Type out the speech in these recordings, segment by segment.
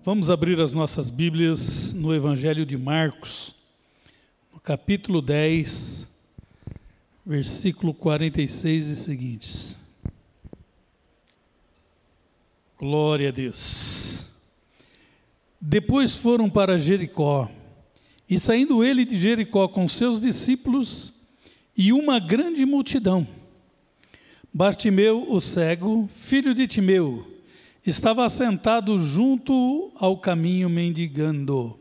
Vamos abrir as nossas Bíblias no Evangelho de Marcos, no capítulo 10, versículo 46 e seguintes. Glória a Deus. Depois foram para Jericó, e saindo ele de Jericó com seus discípulos e uma grande multidão, Bartimeu, o cego, filho de Timeu, estava assentado junto ao caminho mendigando.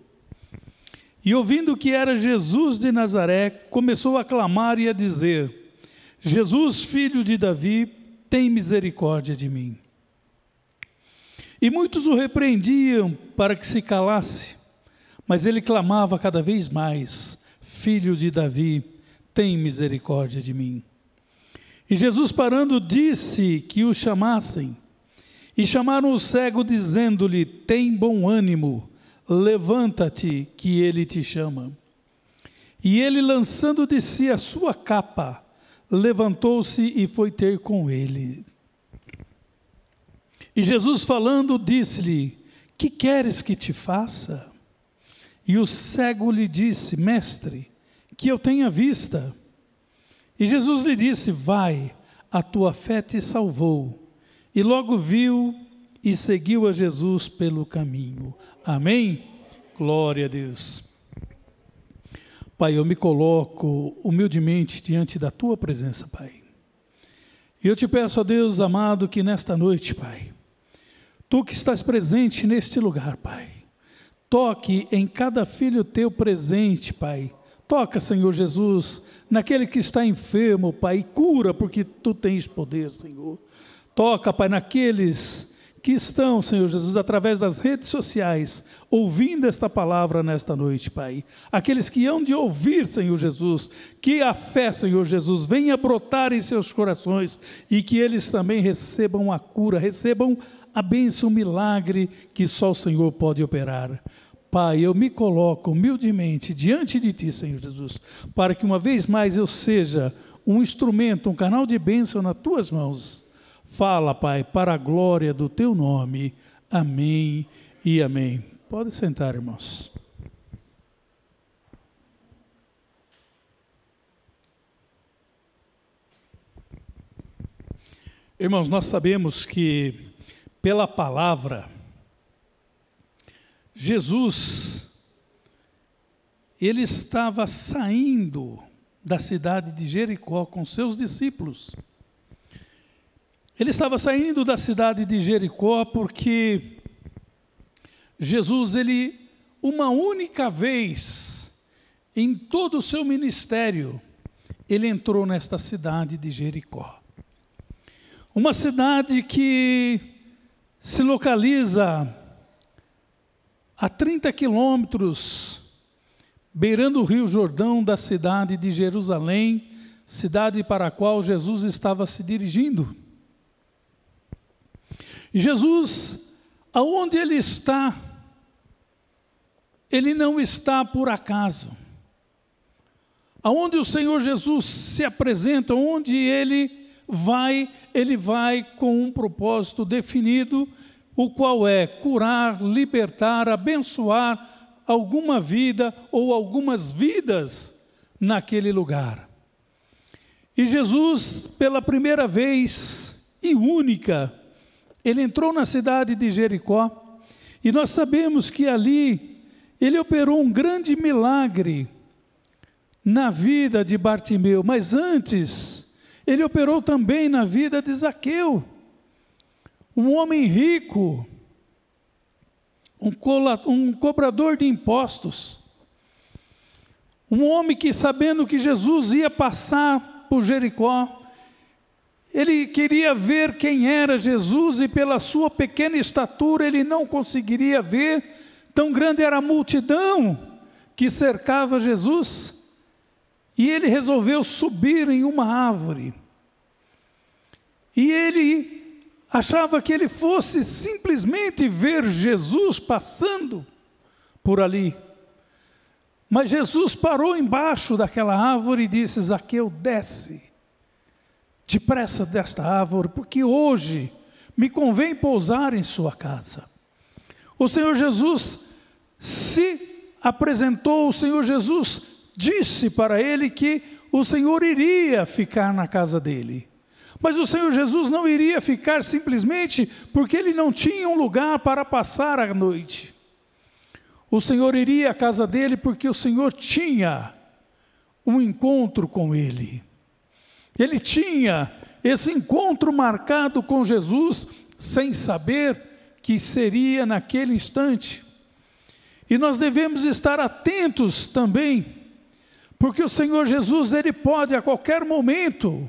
E ouvindo que era Jesus de Nazaré, começou a clamar e a dizer: Jesus, filho de Davi, tem misericórdia de mim. E muitos o repreendiam para que se calasse, mas ele clamava cada vez mais: Filho de Davi, tem misericórdia de mim. E Jesus, parando, disse que o chamassem. E chamaram o cego, dizendo-lhe: tem bom ânimo, levanta-te, que ele te chama. E ele, lançando de si a sua capa, levantou-se e foi ter com ele. E Jesus, falando, disse-lhe: que queres que te faça? E o cego lhe disse: Mestre, que eu tenha vista. E Jesus lhe disse: vai, a tua fé te salvou. E logo viu e seguiu a Jesus pelo caminho. Amém? Glória a Deus. Pai, eu me coloco humildemente diante da tua presença, Pai. E eu te peço, ó Deus amado, que nesta noite, Pai, tu que estás presente neste lugar, Pai, toque em cada filho teu presente, Pai. Toca, Senhor Jesus, naquele que está enfermo, Pai, e cura, porque tu tens poder, Senhor. Toca, Pai, naqueles que estão, Senhor Jesus, através das redes sociais, ouvindo esta palavra nesta noite, Pai. Aqueles que hão de ouvir, Senhor Jesus, que a fé, Senhor Jesus, venha brotar em seus corações e que eles também recebam a cura, recebam a bênção, o milagre que só o Senhor pode operar. Pai, eu me coloco humildemente diante de Ti, Senhor Jesus, para que uma vez mais eu seja um instrumento, um canal de bênção nas Tuas mãos. Fala, Pai, para a glória do Teu nome. Amém e amém. Pode sentar, irmãos. Irmãos, nós sabemos que pela palavra, Jesus, ele estava saindo da cidade de Jericó com seus discípulos. Ele estava saindo da cidade de Jericó porque Jesus, uma única vez em todo o seu ministério, ele entrou nesta cidade de Jericó. Uma cidade que se localiza a 30 quilômetros, beirando o Rio Jordão, da cidade de Jerusalém, cidade para a qual Jesus estava se dirigindo. E Jesus, aonde ele está, ele não está por acaso. Aonde o Senhor Jesus se apresenta, onde ele vai com um propósito definido, o qual é curar, libertar, abençoar alguma vida ou algumas vidas naquele lugar. E Jesus, pela primeira vez e única, ele entrou na cidade de Jericó, e nós sabemos que ali ele operou um grande milagre na vida de Bartimeu, mas antes ele operou também na vida de Zaqueu, um homem rico, um cobrador de impostos, um homem que, sabendo que Jesus ia passar por Jericó, ele queria ver quem era Jesus e pela sua pequena estatura ele não conseguiria ver, tão grande era a multidão que cercava Jesus. E ele resolveu subir em uma árvore. E ele achava que ele fosse simplesmente ver Jesus passando por ali. Mas Jesus parou embaixo daquela árvore e disse: Zaqueu, desce depressa desta árvore, porque hoje me convém pousar em sua casa. O Senhor Jesus se apresentou, o Senhor Jesus disse para ele que o Senhor iria ficar na casa dele. Mas o Senhor Jesus não iria ficar simplesmente porque ele não tinha um lugar para passar a noite. O Senhor iria à casa dele porque o Senhor tinha um encontro com ele. Ele tinha esse encontro marcado com Jesus, sem saber que seria naquele instante. E nós devemos estar atentos também, porque o Senhor Jesus, ele pode a qualquer momento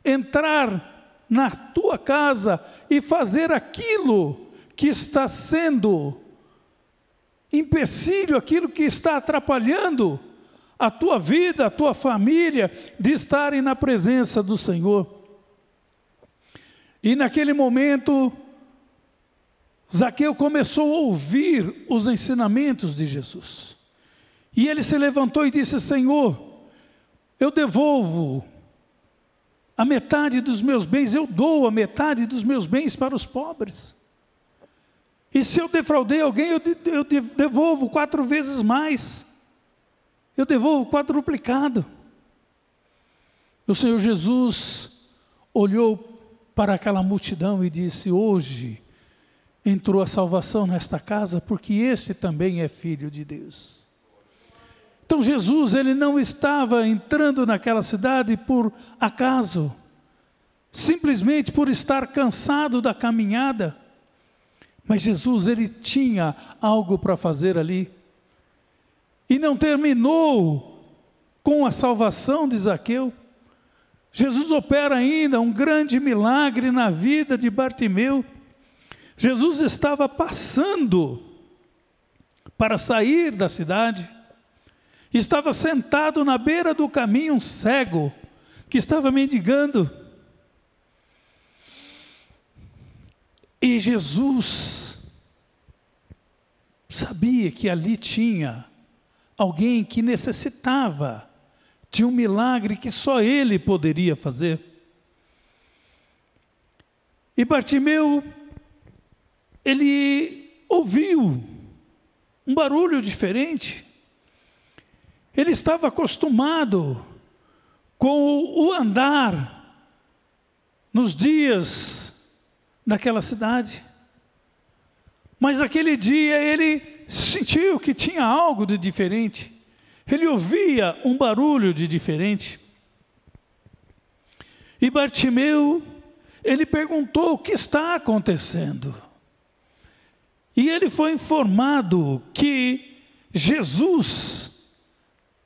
entrar na tua casa e fazer aquilo que está sendo empecilho, aquilo que está atrapalhando a tua vida, a tua família, de estarem na presença do Senhor. E naquele momento, Zaqueu começou a ouvir os ensinamentos de Jesus. E ele se levantou e disse: Senhor, eu devolvo a metade dos meus bens, eu dou a metade dos meus bens para os pobres. E se eu defraudei alguém, eu devolvo 4 vezes mais. Eu devolvo quadruplicado. O Senhor Jesus olhou para aquela multidão e disse: hoje entrou a salvação nesta casa, porque este também é filho de Deus. Então Jesus, ele não estava entrando naquela cidade por acaso, simplesmente por estar cansado da caminhada, mas Jesus, ele tinha algo para fazer ali. E não terminou com a salvação de Zaqueu. Jesus opera ainda um grande milagre na vida de Bartimeu. Jesus estava passando para sair da cidade. Estava sentado na beira do caminho um cego que estava mendigando. E Jesus sabia que ali tinha alguém que necessitava de um milagre que só ele poderia fazer. E Bartimeu, ele ouviu um barulho diferente. Ele estava acostumado com o andar nos dias daquela cidade. Mas naquele dia ele sentiu que tinha algo de diferente. Ele ouvia um barulho de diferente. E Bartimeu, ele perguntou: o que está acontecendo? E ele foi informado que Jesus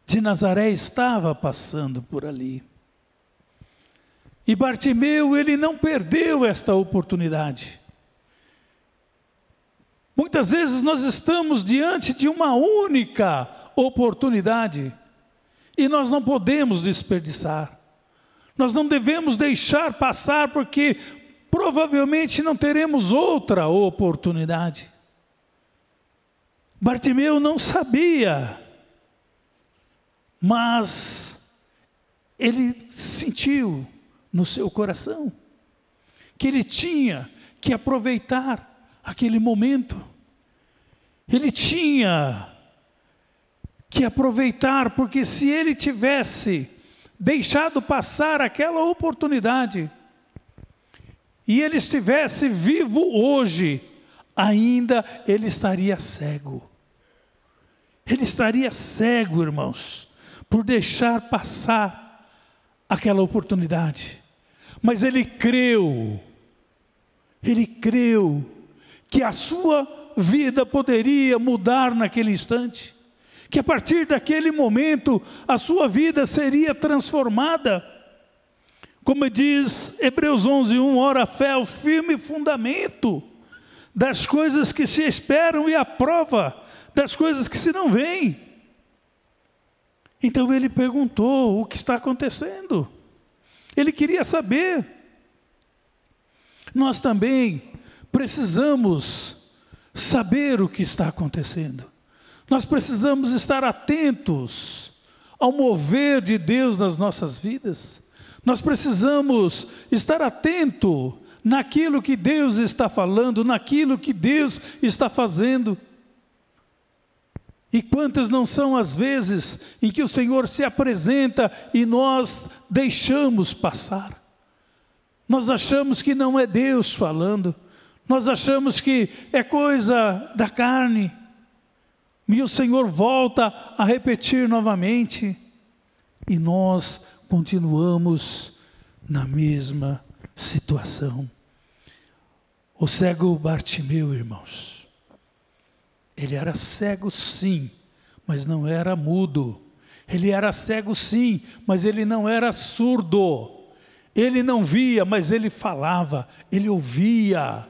de Nazaré estava passando por ali. E Bartimeu, ele não perdeu esta oportunidade. Muitas vezes nós estamos diante de uma única oportunidade e nós não podemos desperdiçar. Nós não devemos deixar passar, porque provavelmente não teremos outra oportunidade. Bartimeu não sabia, mas ele sentiu no seu coração que ele tinha que aproveitar aquele momento. Ele tinha que aproveitar, porque se ele tivesse deixado passar aquela oportunidade e ele estivesse vivo hoje, ainda ele estaria cego. Ele estaria cego, irmãos, por deixar passar aquela oportunidade. Mas ele creu que a sua vida poderia mudar naquele instante, que a partir daquele momento a sua vida seria transformada. Como diz Hebreus 11:1, ora a fé é o firme fundamento das coisas que se esperam e a prova das coisas que se não veem. Então ele perguntou: o que está acontecendo? Ele queria saber. Nós também precisamos saber o que está acontecendo. Nós precisamos estar atentos ao mover de Deus nas nossas vidas. Nós precisamos estar atento naquilo que Deus está falando, naquilo que Deus está fazendo. E quantas não são as vezes em que o Senhor se apresenta e nós deixamos passar. Nós achamos que não é Deus falando, nós achamos que é coisa da carne. E o Senhor volta a repetir novamente, e nós continuamos na mesma situação. O cego Bartimeu, irmãos, ele era cego sim, mas não era mudo. Ele era cego sim, mas ele não era surdo. Ele não via, mas ele falava, ele ouvia.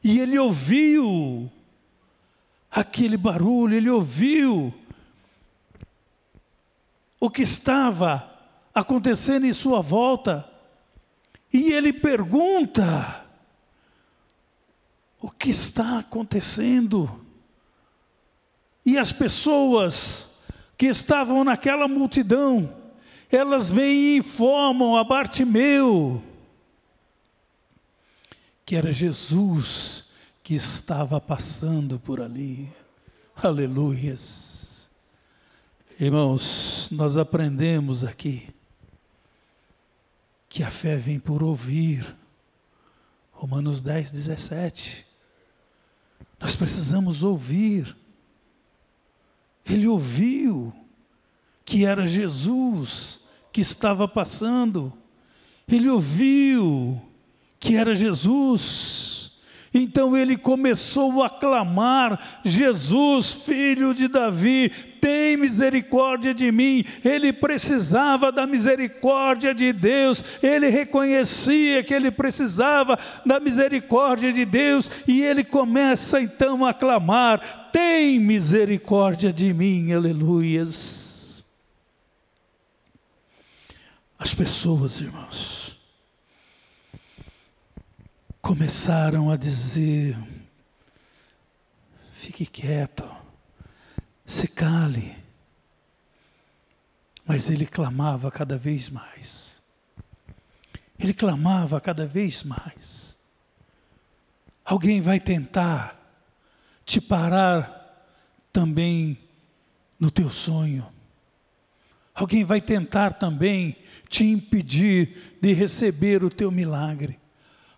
E ele ouviu aquele barulho, ele ouviu o que estava acontecendo em sua volta. E ele pergunta: o que está acontecendo? E as pessoas que estavam naquela multidão, elas vêm e informam a Bartimeu que era Jesus que estava passando por ali. Aleluias. Irmãos, nós aprendemos aqui que a fé vem por ouvir. Romanos 10, 17. Nós precisamos ouvir. Ele ouviu que era Jesus que estava passando. Ele ouviu que era Jesus. Então ele começou a clamar: Jesus, filho de Davi, tem misericórdia de mim. Ele precisava da misericórdia de Deus, ele reconhecia que ele precisava da misericórdia de Deus, e ele começa então a clamar: tem misericórdia de mim, aleluias. As pessoas, irmãos, começaram a dizer: fique quieto, se cale. Mas ele clamava cada vez mais. Ele clamava cada vez mais. Alguém vai tentar te parar também no teu sonho. Alguém vai tentar também te impedir de receber o teu milagre.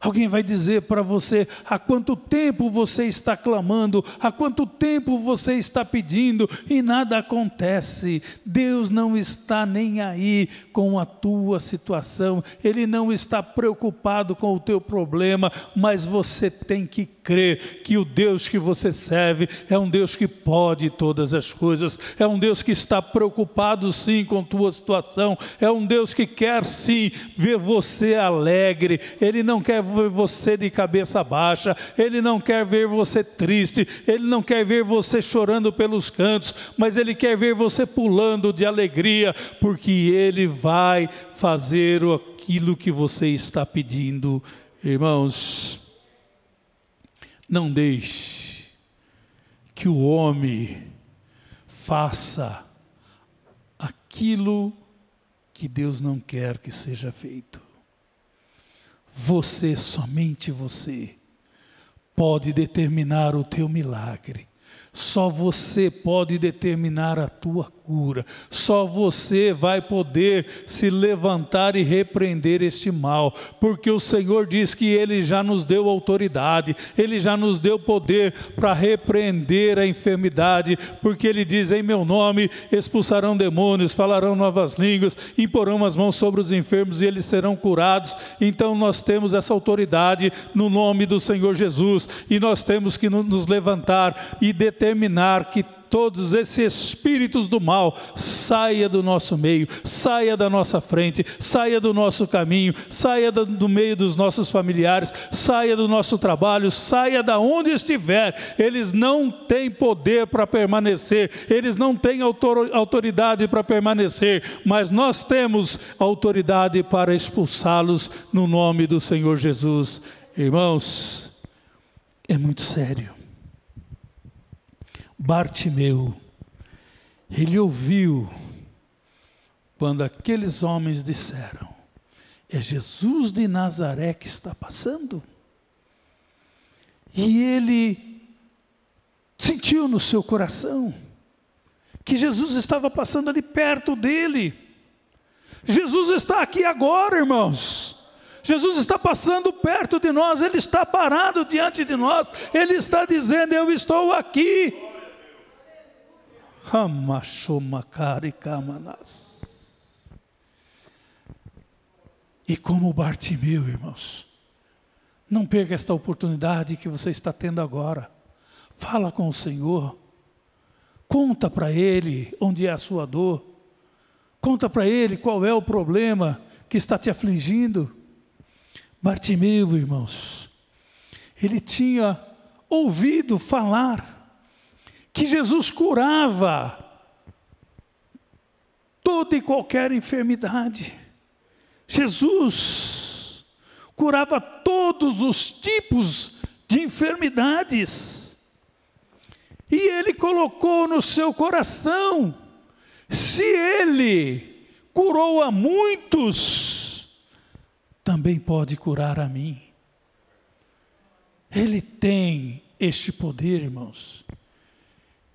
Alguém vai dizer para você: há quanto tempo você está clamando, há quanto tempo você está pedindo e nada acontece. Deus não está nem aí com a tua situação, Ele não está preocupado com o teu problema, mas você tem que crer que o Deus que você serve é um Deus que pode todas as coisas, é um Deus que está preocupado sim com a tua situação, é um Deus que quer sim ver você alegre. Ele não quer ver você de cabeça baixa, Ele não quer ver você triste, Ele não quer ver você chorando pelos cantos, mas Ele quer ver você pulando de alegria, porque Ele vai fazer aquilo que você está pedindo. Irmãos, não deixe que o homem faça aquilo que Deus não quer que seja feito. Você, somente você, pode determinar o teu milagre. Só você pode determinar a tua cura. Só você vai poder se levantar e repreender este mal, porque o Senhor diz que Ele já nos deu autoridade, Ele já nos deu poder para repreender a enfermidade, porque Ele diz: em meu nome expulsarão demônios, falarão novas línguas, imporão as mãos sobre os enfermos e eles serão curados. Então nós temos essa autoridade no nome do Senhor Jesus, e nós temos que nos levantar e determinar que todos esses espíritos do mal saia do nosso meio, saia da nossa frente, saia do nosso caminho, saia do meio dos nossos familiares, saia do nosso trabalho, saia da onde estiver. Eles não têm poder para permanecer, eles não têm autoridade para permanecer, mas nós temos autoridade para expulsá-los no nome do Senhor Jesus. Irmãos, é muito sério. Bartimeu, ele ouviu quando aqueles homens disseram: é Jesus de Nazaré que está passando. E ele sentiu no seu coração que Jesus estava passando ali perto dele. Jesus está aqui agora, irmãos. Jesus está passando perto de nós, Ele está parado diante de nós, Ele está dizendo: eu estou aqui. E como Bartimeu, irmãos, não perca esta oportunidade que você está tendo agora. Fala com o Senhor, conta para Ele onde é a sua dor, conta para Ele qual é o problema que está te afligindo. Bartimeu, irmãos, ele tinha ouvido falar que Jesus curava toda e qualquer enfermidade. Jesus curava todos os tipos de enfermidades. E ele colocou no seu coração: se ele curou a muitos, também pode curar a mim. Ele tem este poder, irmãos.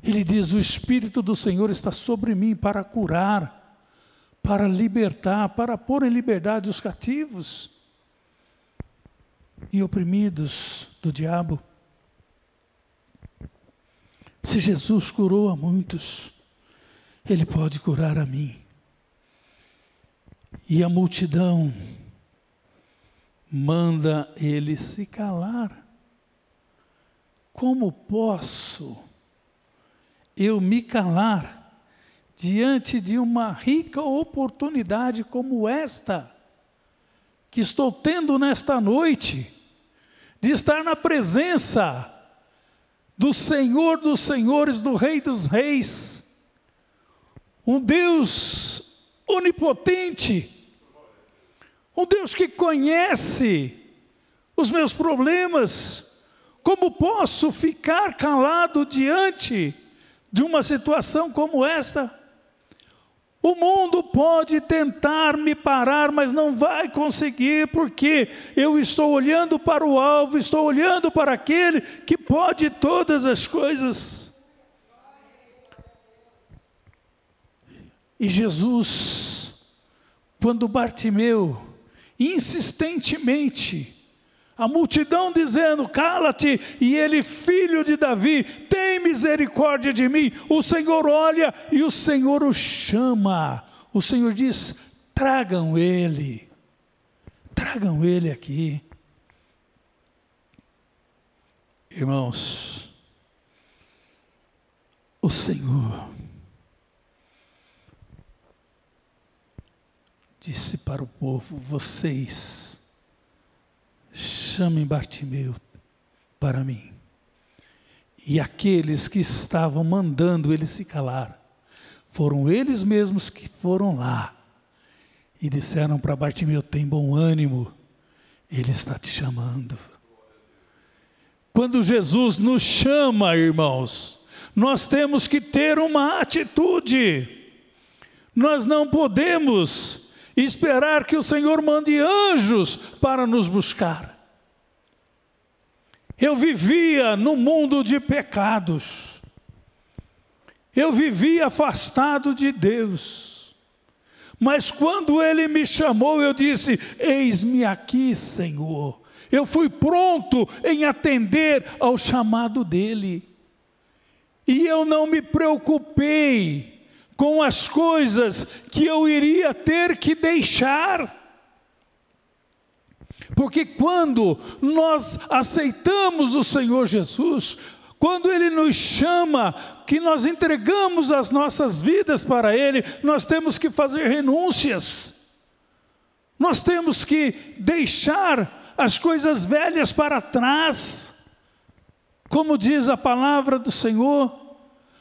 Ele diz: o Espírito do Senhor está sobre mim para curar, para libertar, para pôr em liberdade os cativos e oprimidos do diabo. Se Jesus curou a muitos, Ele pode curar a mim. E a multidão manda ele se calar. Como posso eu me calar diante de uma rica oportunidade como esta, que estou tendo nesta noite, de estar na presença do Senhor dos Senhores, do Rei dos Reis, um Deus onipotente, um Deus que conhece os meus problemas. Como posso ficar calado diante de uma situação como esta? O mundo pode tentar me parar, mas não vai conseguir, porque eu estou olhando para o alvo, estou olhando para aquele que pode todas as coisas. E Jesus, quando Bartimeu, insistentemente, a multidão dizendo: cala-te, e ele: filho de Davi, tem misericórdia de mim. O Senhor olha e o Senhor o chama. O Senhor diz: tragam ele aqui. Irmãos, o Senhor disse para o povo: vocês chamem Bartimeu para mim. E aqueles que estavam mandando ele se calar, foram eles mesmos que foram lá e disseram para Bartimeu: tem bom ânimo, ele está te chamando. Quando Jesus nos chama, irmãos, nós temos que ter uma atitude. Nós não podemos esperar que o Senhor mande anjos para nos buscar. Eu vivia no mundo de pecados. Eu vivia afastado de Deus. Mas quando Ele me chamou, eu disse: eis-me aqui, Senhor. Eu fui pronto em atender ao chamado dEle. E eu não me preocupei com as coisas que eu iria ter que deixar. Porque quando nós aceitamos o Senhor Jesus, quando Ele nos chama, que nós entregamos as nossas vidas para Ele, nós temos que fazer renúncias. Nós temos que deixar as coisas velhas para trás. Como diz a palavra do Senhor,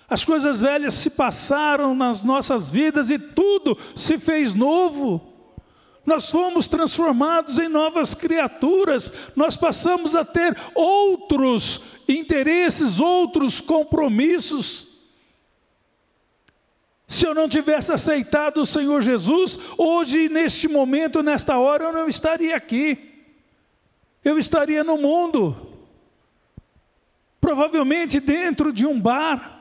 as coisas velhas se passaram nas nossas vidas e tudo se fez novo. Nós fomos transformados em novas criaturas. Nós passamos a ter outros interesses, outros compromissos. Se eu não tivesse aceitado o Senhor Jesus, hoje, neste momento, nesta hora, eu não estaria aqui. Eu estaria no mundo. Provavelmente dentro de um bar.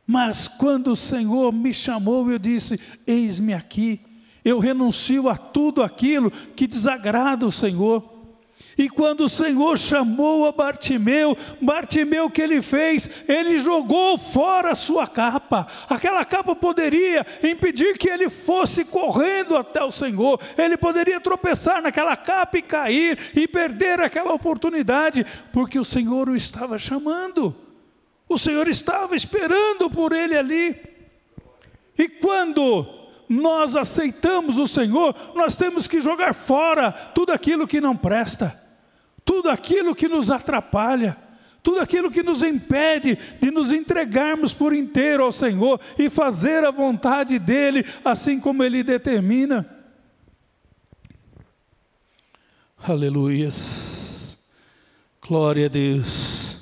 Mas quando o Senhor me chamou, eu disse: eis-me aqui. Eu renuncio a tudo aquilo que desagrada o Senhor. E quando o Senhor chamou a Bartimeu, Bartimeu, o que ele fez? Ele jogou fora a sua capa. Aquela capa poderia impedir que ele fosse correndo até o Senhor. Ele poderia tropeçar naquela capa e cair e perder aquela oportunidade, porque o Senhor o estava chamando. O Senhor estava esperando por ele ali. E quando nós aceitamos o Senhor, nós temos que jogar fora tudo aquilo que não presta, tudo aquilo que nos atrapalha, tudo aquilo que nos impede de nos entregarmos por inteiro ao Senhor e fazer a vontade dEle, assim como Ele determina. Aleluias, glória a Deus,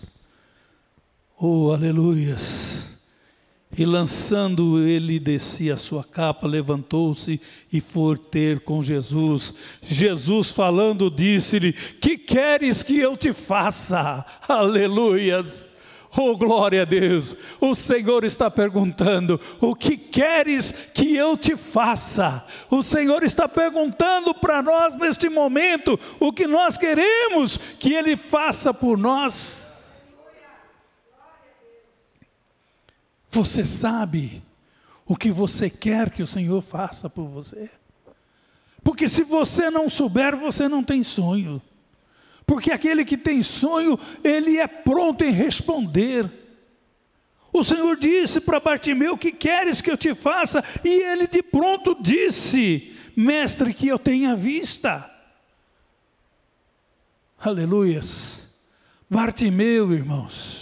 oh aleluias. E lançando ele, descia a sua capa, levantou-se e foi ter com Jesus. Jesus falando, disse-lhe: que queres que eu te faça? Aleluias, oh glória a Deus. O Senhor está perguntando: o que queres que eu te faça? O Senhor está perguntando para nós neste momento, o que nós queremos que Ele faça por nós. Você sabe o que você quer que o Senhor faça por você? Porque se você não souber, você não tem sonho. Porque aquele que tem sonho, ele é pronto em responder. O Senhor disse para Bartimeu: que queres que eu te faça? E ele de pronto disse: mestre, que eu tenha vista. Aleluias. Bartimeu, irmãos,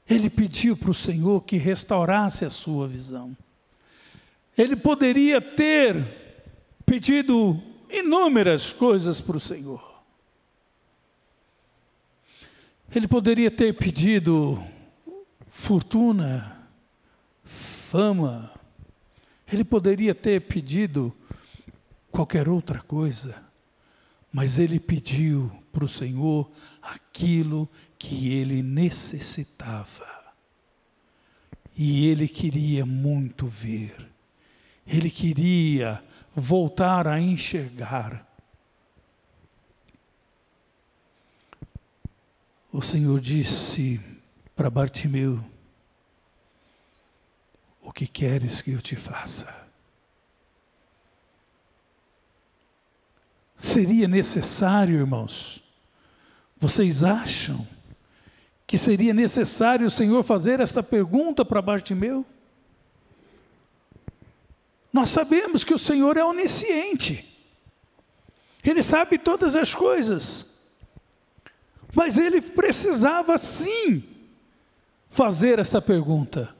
ele pediu para o Senhor que restaurasse a sua visão. Ele poderia ter pedido inúmeras coisas para o Senhor. Ele poderia ter pedido fortuna, fama. Ele poderia ter pedido qualquer outra coisa. Mas ele pediu para o Senhor aquilo que ele necessitava. E ele queria muito ver. Ele queria voltar a enxergar. O Senhor disse para Bartimeu: o que queres que eu te faça? Seria necessário, irmãos, vocês acham que seria necessário o Senhor fazer esta pergunta para Bartimeu? Nós sabemos que o Senhor é onisciente. Ele sabe todas as coisas. Mas ele precisava sim fazer esta pergunta.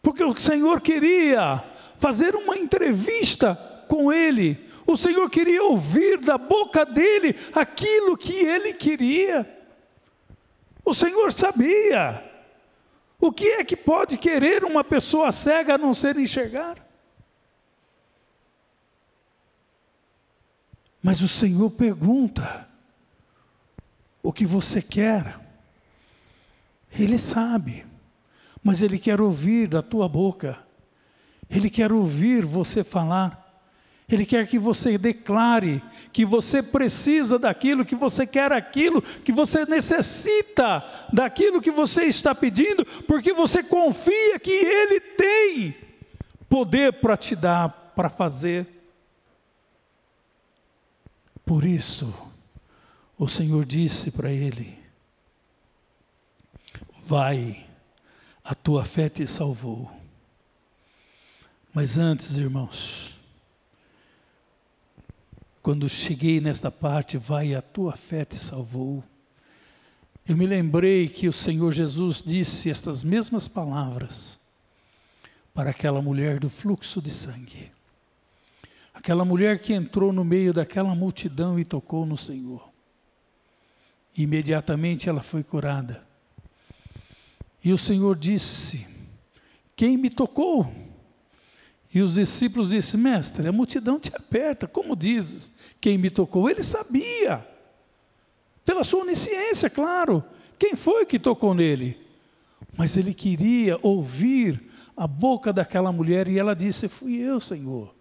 Porque o Senhor queria fazer uma entrevista com ele. O Senhor queria ouvir da boca dele aquilo que ele queria. O Senhor sabia. O que é que pode querer uma pessoa cega a não ser enxergar? Mas o Senhor pergunta: o que você quer? Ele sabe, mas Ele quer ouvir da tua boca. Ele quer ouvir você falar. Ele quer que você declare que você precisa daquilo, que você quer aquilo, que você necessita daquilo que você está pedindo, porque você confia que Ele tem poder para te dar, para fazer. Por isso, o Senhor disse para ele: vai, a tua fé te salvou. Mas antes, irmãos, quando cheguei nesta parte, vai, a tua fé te salvou, eu me lembrei que o Senhor Jesus disse estas mesmas palavras para aquela mulher do fluxo de sangue. Aquela mulher que entrou no meio daquela multidão e tocou no Senhor. Imediatamente ela foi curada. E o Senhor disse: quem me tocou? E os discípulos disseram: mestre, a multidão te aperta, como dizes, quem me tocou? Ele sabia, pela sua onisciência, claro, quem foi que tocou nele. Mas ele queria ouvir a boca daquela mulher, e ela disse: fui eu, Senhor.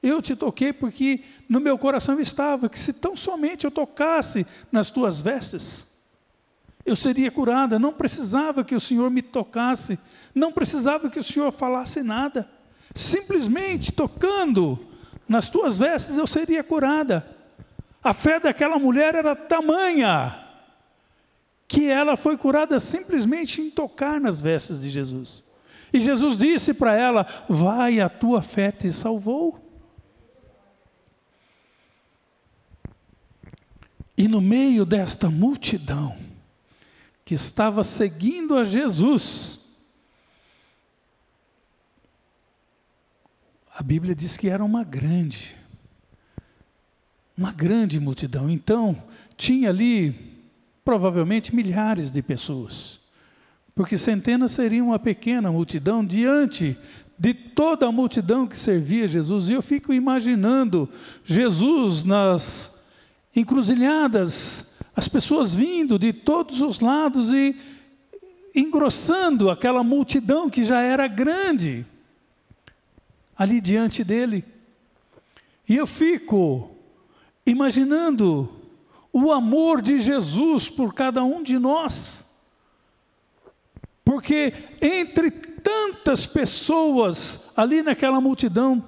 Eu te toquei porque no meu coração estava que se tão somente eu tocasse nas tuas vestes, eu seria curada. Não precisava que o Senhor me tocasse, não precisava que o Senhor falasse nada. Simplesmente tocando nas tuas vestes eu seria curada. A fé daquela mulher era tamanha que ela foi curada simplesmente em tocar nas vestes de Jesus. E Jesus disse para ela: vai, a tua fé te salvou. E no meio desta multidão que estava seguindo a Jesus, a Bíblia diz que era uma grande multidão. Então, tinha ali provavelmente milhares de pessoas, porque centenas seriam uma pequena multidão diante de toda a multidão que servia Jesus. E eu fico imaginando Jesus nas encruzilhadas, as pessoas vindo de todos os lados e engrossando aquela multidão que já era grande ali diante dele. E eu fico imaginando o amor de Jesus por cada um de nós, porque entre tantas pessoas ali naquela multidão,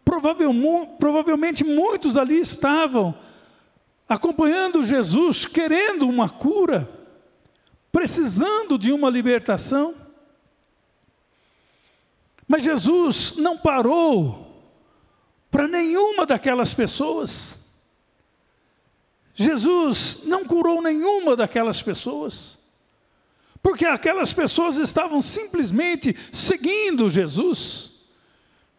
provavelmente muitos ali estavam acompanhando Jesus, querendo uma cura, precisando de uma libertação. Mas Jesus não parou para nenhuma daquelas pessoas. Jesus não curou nenhuma daquelas pessoas, porque aquelas pessoas estavam simplesmente seguindo Jesus.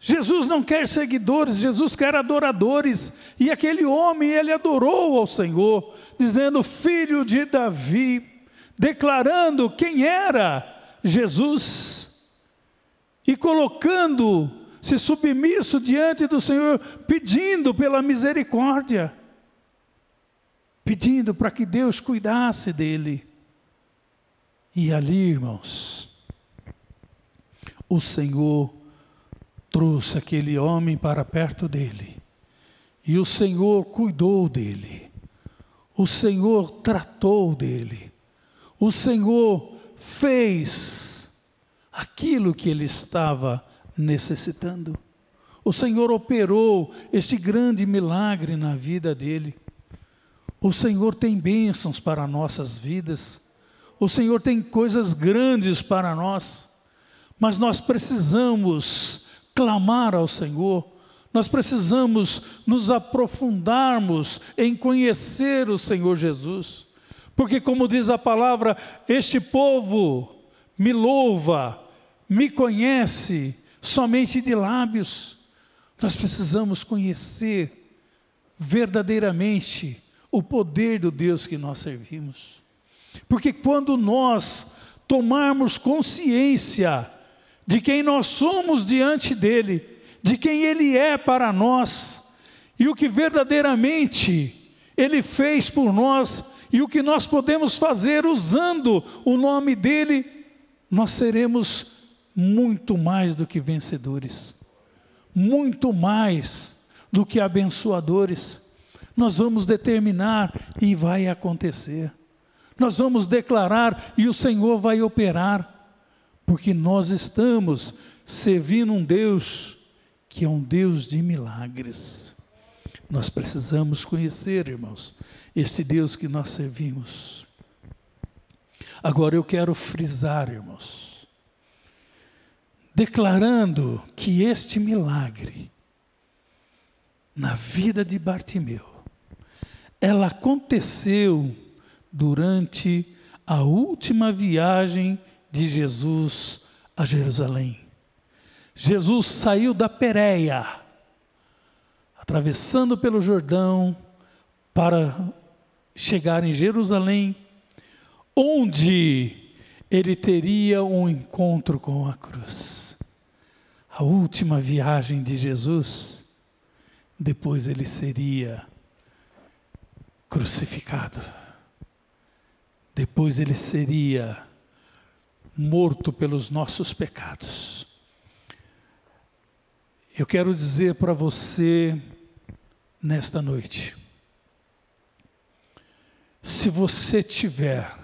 Jesus não quer seguidores, Jesus quer adoradores. E aquele homem, ele adorou ao Senhor, dizendo: filho de Davi, declarando quem era Jesus, e colocando-se submisso diante do Senhor, pedindo pela misericórdia, pedindo para que Deus cuidasse dele. E ali, irmãos, o Senhor trouxe aquele homem para perto dele, e o Senhor cuidou dele, o Senhor tratou dele, o Senhor fez aquilo que ele estava necessitando. O Senhor operou este grande milagre na vida dele. O Senhor tem bênçãos para nossas vidas, o Senhor tem coisas grandes para nós, mas nós precisamos clamar ao Senhor, nós precisamos nos aprofundarmos em conhecer o Senhor Jesus, porque como diz a palavra, este povo me louva, me conhece somente de lábios. Nós precisamos conhecer verdadeiramente o poder do Deus que nós servimos, porque quando nós tomarmos consciência de quem nós somos diante dele, de quem ele é para nós, e o que verdadeiramente ele fez por nós, e o que nós podemos fazer usando o nome dele, nós seremos muito mais do que vencedores, muito mais do que abençoadores. Nós vamos determinar e vai acontecer, nós vamos declarar e o Senhor vai operar, porque nós estamos servindo um Deus que é um Deus de milagres. Nós precisamos conhecer, irmãos, este Deus que nós servimos. Agora eu quero frisar, irmãos, declarando que este milagre na vida de Bartimeu, ela aconteceu durante a última viagem de Jesus a Jerusalém. Jesus saiu da Pérea, atravessando pelo Jordão, para chegar em Jerusalém, onde ele teria um encontro com a cruz. A última viagem de Jesus, depois ele seria crucificado. Depois ele seria morto pelos nossos pecados. Eu quero dizer para você nesta noite, se você tiver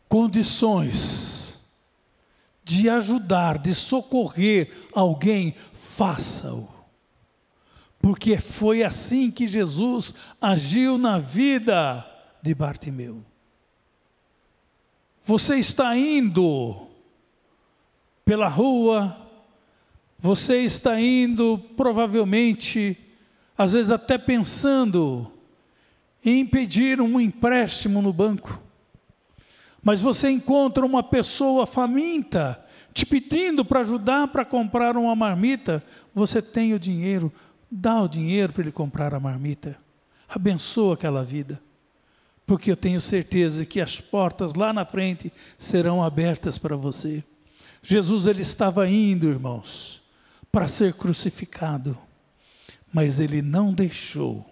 condições de ajudar, de socorrer alguém, faça-o. Porque foi assim que Jesus agiu na vida de Bartimeu. Você está indo pela rua, você está indo provavelmente, às vezes até pensando em pedir um empréstimo no banco. Mas você encontra uma pessoa faminta, te pedindo para ajudar para comprar uma marmita. Você tem o dinheiro, dá o dinheiro para ele comprar a marmita. Abençoa aquela vida. Porque eu tenho certeza que as portas lá na frente serão abertas para você. Jesus, ele estava indo, irmãos, para ser crucificado. Mas ele não deixou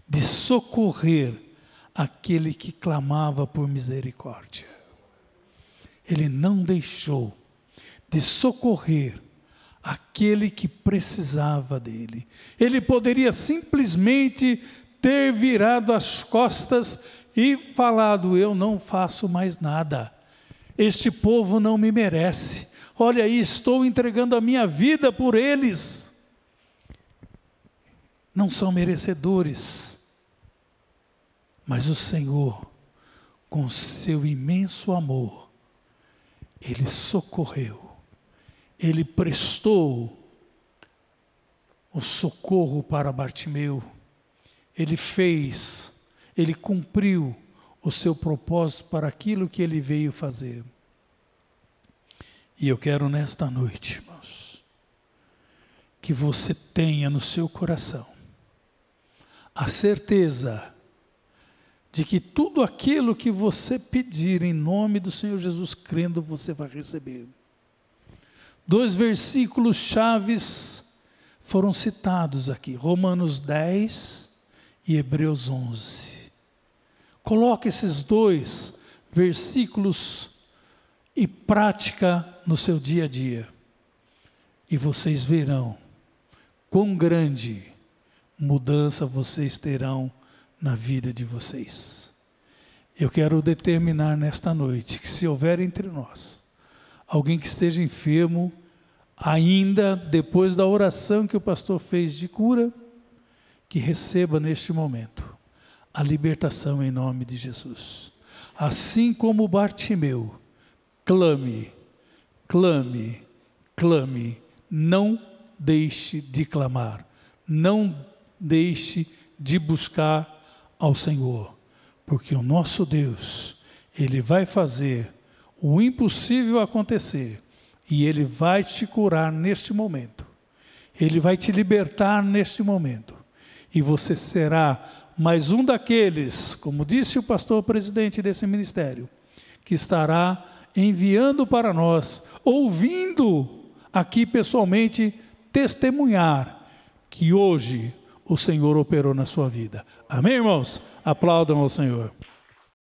de socorrer aquele que clamava por misericórdia. Ele não deixou de socorrer aquele que precisava dele. Ele poderia simplesmente ter virado as costas e falado: eu não faço mais nada, este povo não me merece, olha aí, estou entregando a minha vida por eles, não são merecedores. Mas o Senhor, com seu imenso amor, ele socorreu, ele prestou o socorro para Bartimeu. Ele cumpriu o seu propósito para aquilo que ele veio fazer. E eu quero nesta noite, irmãos, que você tenha no seu coração a certeza de que tudo aquilo que você pedir em nome do Senhor Jesus, crendo, você vai receber. 2 versículos chaves foram citados aqui, Romanos 10 e Hebreus 11. Coloque esses 2 versículos em prática no seu dia a dia, e vocês verão quão grande mudança vocês terão na vida de vocês. Eu quero determinar nesta noite que, se houver entre nós alguém que esteja enfermo, ainda depois da oração que o pastor fez de cura, que receba neste momento a libertação em nome de Jesus. Assim como Bartimeu, clame, clame, clame, não deixe de clamar, não deixe de buscar ao Senhor, porque o nosso Deus, ele vai fazer o impossível acontecer, e ele vai te curar neste momento, ele vai te libertar neste momento, e você será mais um daqueles, como disse o pastor presidente desse ministério, que estará enviando para nós, ouvindo aqui pessoalmente, testemunhar que hoje o Senhor operou na sua vida. Amém, irmãos? Aplaudam ao Senhor.